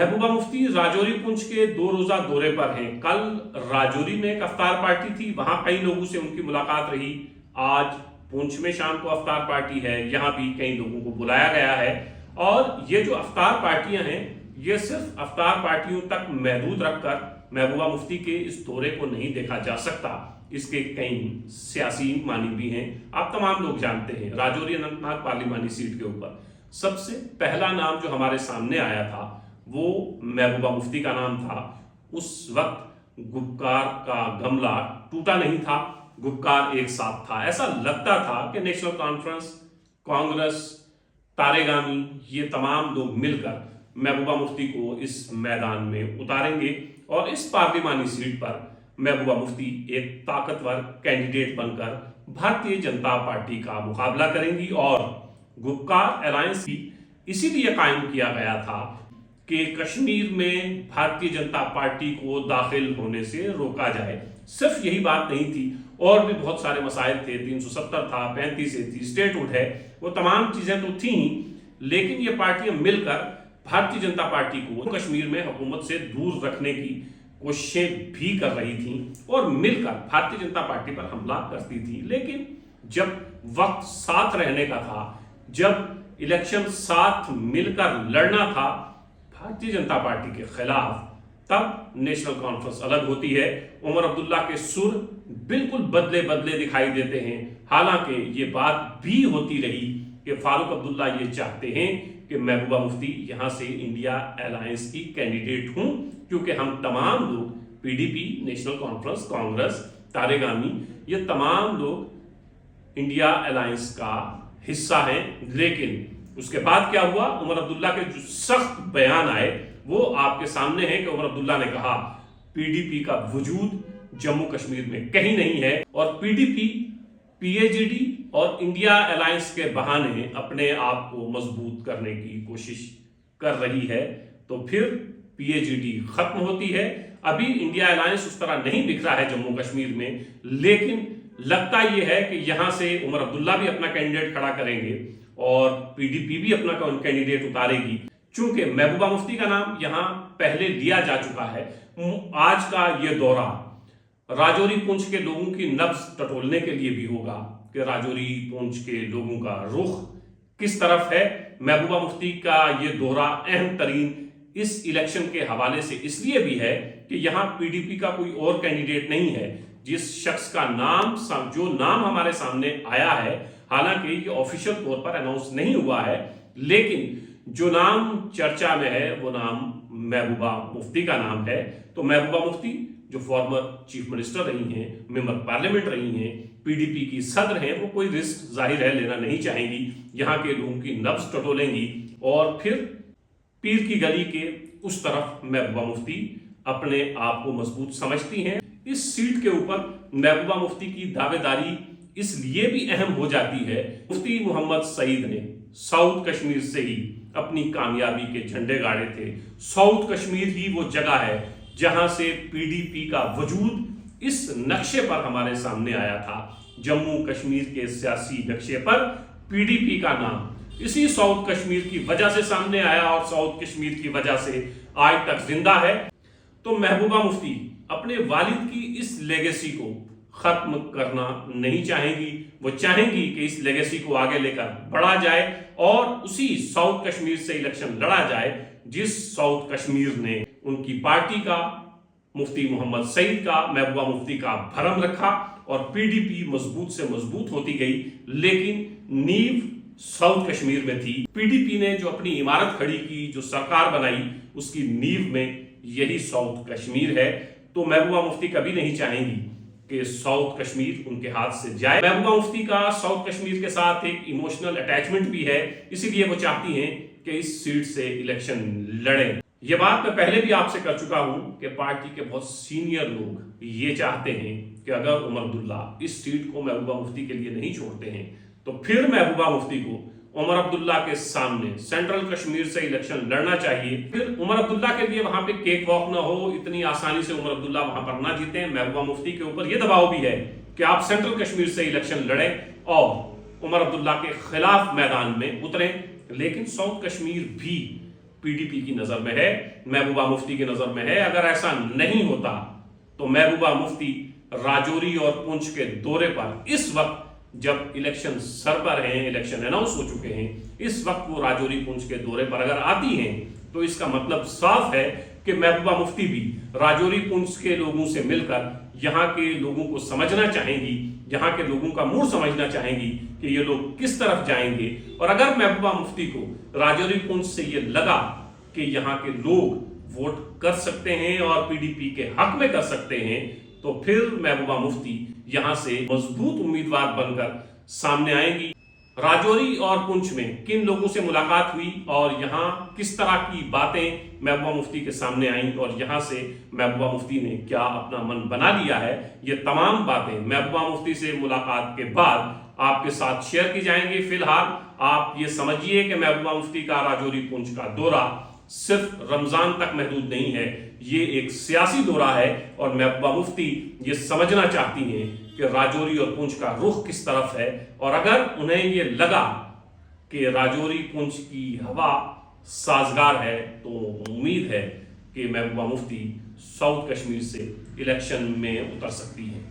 महबूबा मुफ्ती राजौरी पुंछ के 2 रोजा दौरे पर हैं। कल राजौरी में एक अफ्तार पार्टी थी, वहां कई लोगों से उनकी मुलाकात रही। आज पुंछ में शाम को अफ्तार पार्टी है, यहां भी कई लोगों को बुलाया गया है। और ये जो अफ्तार पार्टियां हैं, ये सिर्फ अफ्तार पार्टियों तक महदूद रखकर महबूबा मुफ्ती के इस दौरे को नहीं देखा जा सकता। इसके कई सियासी मानी भी हैं, आप तमाम लोग जानते हैं। राजौरी अनंतनाग पार्लिमानी सीट के ऊपर सबसे पहला नाम जो हमारे सामने आया था वो महबूबा मुफ्ती का नाम था। उस वक्त गुपकार का गमला टूटा नहीं था, गुपकार एक साथ था। ऐसा लगता था कि नेशनल कॉन्फ्रेंस, कांग्रेस, तारेगामी, ये तमाम लोग मिलकर महबूबा मुफ्ती को इस मैदान में उतारेंगे और इस पार्लिमानी सीट पर महबूबा मुफ्ती एक ताकतवर कैंडिडेट बनकर भारतीय जनता पार्टी का मुकाबला करेंगी। और गुपकार अलायंस भी इसीलिए कायम किया गया था कि कश्मीर में भारतीय जनता पार्टी को दाखिल होने से रोका जाए। सिर्फ यही बात नहीं थी, और भी बहुत सारे मसाइल थे। 370 था, 35 थी, स्टेटहुड है, वो तमाम चीजें तो थी, लेकिन ये पार्टियां मिलकर भारतीय जनता पार्टी को कश्मीर में हुकूमत से दूर रखने की कोशिशें भी कर रही थी और मिलकर भारतीय जनता पार्टी पर हमला करती थी। लेकिन जब वक्त साथ रहने का था, जब इलेक्शन साथ मिलकर लड़ना था भारतीय जनता पार्टी के खिलाफ, तब नेशनल कॉन्फ्रेंस अलग होती है। उमर अब्दुल्ला के सुर बिल्कुल बदले बदले दिखाई देते हैं। हालांकि ये बात भी होती रही कि फारूक अब्दुल्ला ये चाहते हैं कि महबूबा मुफ्ती यहां से इंडिया अलायंस की कैंडिडेट हूं, क्योंकि हम तमाम लोग पीडीपी, नेशनल कॉन्फ्रेंस, कांग्रेस, तारेगामी, ये तमाम लोग इंडिया अलायंस का हिस्सा हैं। लेकिन उसके बाद क्या हुआ? उमर अब्दुल्ला के जो सख्त बयान आए वो आपके सामने है कि उमर अब्दुल्ला ने कहा पीडीपी का वजूद जम्मू कश्मीर में कहीं नहीं है और पीडीपी पीएजीडी और इंडिया अलायंस के बहाने अपने आप को मजबूत करने की कोशिश कर रही है। तो फिर पीएजीडी खत्म होती है। अभी इंडिया अलायंस उस तरह नहीं बिखरा है जम्मू कश्मीर में, लेकिन लगता यह है कि यहां से उमर अब्दुल्ला भी अपना कैंडिडेट खड़ा करेंगे और पीडीपी भी अपना कैंडिडेट उतारेगी। चूंकि महबूबा मुफ्ती का नाम यहां पहले लिया जा चुका है, आज का यह दौरा राजौरी पुंछ के लोगों की नब्ज टटोलने के लिए भी होगा कि राजौरी पुंछ के लोगों का रुख किस तरफ है। महबूबा मुफ्ती का यह दौरा अहम तरीन इस इलेक्शन के हवाले से इसलिए भी है कि यहां पीडीपी का कोई और कैंडिडेट नहीं है। जिस शख्स का नाम, जो नाम हमारे सामने आया है, हालांकि ये ऑफिशियल तौर पर अनाउंस नहीं हुआ है, लेकिन जो नाम चर्चा में है वो नाम महबूबा मुफ्ती का नाम है। तो महबूबा मुफ्ती जो फॉर्मर चीफ मिनिस्टर रही हैं, मेंबर पार्लियामेंट रही हैं, पीडीपी की सदर हैं, वो कोई रिस्क जाहिर है लेना नहीं चाहेंगी। यहाँ के लोगों की नब्ज टटोलेंगी और फिर पीर की गली के उस तरफ महबूबा मुफ्ती अपने आप को मजबूत समझती हैं। इस सीट के ऊपर महबूबा मुफ्ती की दावेदारी इसलिए भी अहम हो जाती है, मुफ्ती मोहम्मद सईद ने साउथ कश्मीर से ही अपनी कामयाबी के झंडे गाड़े थे। साउथ कश्मीर ही वो जगह है जहां से पीडीपी का वजूद इस नक्शे पर हमारे सामने आया था। जम्मू कश्मीर के सियासी नक्शे पर पीडीपी का नाम इसी साउथ कश्मीर की वजह से सामने आया और साउथ कश्मीर की वजह से आज तक जिंदा है। तो महबूबा मुफ्ती अपने वालिद की इस लेगेसी को खत्म करना नहीं चाहेंगी। वो चाहेंगी कि इस लेगेसी को आगे लेकर बढ़ा जाए और उसी साउथ कश्मीर से इलेक्शन लड़ा जाए जिस साउथ कश्मीर ने उनकी पार्टी का, मुफ्ती मोहम्मद सईद का, महबूबा मुफ्ती का भरम रखा और पीडीपी मजबूत से मजबूत होती गई। लेकिन नींव साउथ कश्मीर में थी। पीडीपी ने जो अपनी इमारत खड़ी की, जो सरकार बनाई, उसकी नींव में यही साउथ कश्मीर है। तो महबूबा मुफ्ती कभी नहीं चाहेंगी कि साउथ कश्मीर उनके हाथ से जाए। महबूबा मुफ्ती का साउथ कश्मीर के साथ एक इमोशनल अटैचमेंट भी है, इसीलिए वो चाहती हैं कि इस सीट से इलेक्शन लड़ें। ये बात मैं पहले भी आपसे कर चुका हूं कि पार्टी के बहुत सीनियर लोग ये चाहते हैं कि अगर उमर अब्दुल्ला इस सीट को महबूबा मुफ्ती के लिए नहीं छोड़ते हैं तो फिर महबूबा मुफ्ती को उमर अब्दुल्ला के सामने सेंट्रल कश्मीर से इलेक्शन लड़ना चाहिए। फिर उमर अब्दुल्ला के लिए वहां पे केक वॉक ना हो, इतनी आसानी से उमर अब्दुल्ला वहां पर ना जीते। महबूबा मुफ्ती के ऊपर यह दबाव भी है कि आप सेंट्रल कश्मीर से इलेक्शन लड़ें और उमर अब्दुल्ला के खिलाफ मैदान में उतरें। लेकिन साउथ कश्मीर भी पीडीपी की नजर में है, महबूबा मुफ्ती की नजर में है। अगर ऐसा नहीं होता तो महबूबा मुफ्ती राजौरी और पुंछ के दौरे पर इस वक्त, जब इलेक्शन सर पर हैं, इलेक्शन अनाउंस हो चुके हैं, इस वक्त वो राजौरी पुंछ के दौरे पर अगर आती हैं तो इसका मतलब साफ है कि महबूबा मुफ्ती भी राजौरी पुंछ के लोगों से मिलकर यहाँ के लोगों को समझना चाहेंगी, यहाँ के लोगों का मूड समझना चाहेंगी कि ये लोग किस तरफ जाएंगे। और अगर महबूबा मुफ्ती को राजौरी पुंछ से ये लगा कि यहाँ के लोग वोट कर सकते हैं और पीडीपी के हक में कर सकते हैं, तो फिर महबूबा मुफ्ती यहां से मजबूत उम्मीदवार बनकर सामने आएंगी। राजौरी और पुंछ में किन लोगों से मुलाकात हुई और यहां किस तरह की बातें महबूबा मुफ्ती के सामने आई और यहां से महबूबा मुफ्ती ने क्या अपना मन बना लिया है, ये तमाम बातें महबूबा मुफ्ती से मुलाकात के बाद आपके साथ शेयर की जाएंगी। फिलहाल आप ये समझिए कि महबूबा मुफ्ती का राजौरी पुंछ का दौरा सिर्फ रमजान तक महदूद नहीं है, ये एक सियासी दौरा है और महबूबा मुफ्ती ये समझना चाहती हैं कि राजौरी और पुंछ का रुख किस तरफ है। और अगर उन्हें ये लगा कि राजौरी पुंछ की हवा साजगार है तो उम्मीद है कि महबूबा मुफ्ती साउथ कश्मीर से इलेक्शन में उतर सकती है।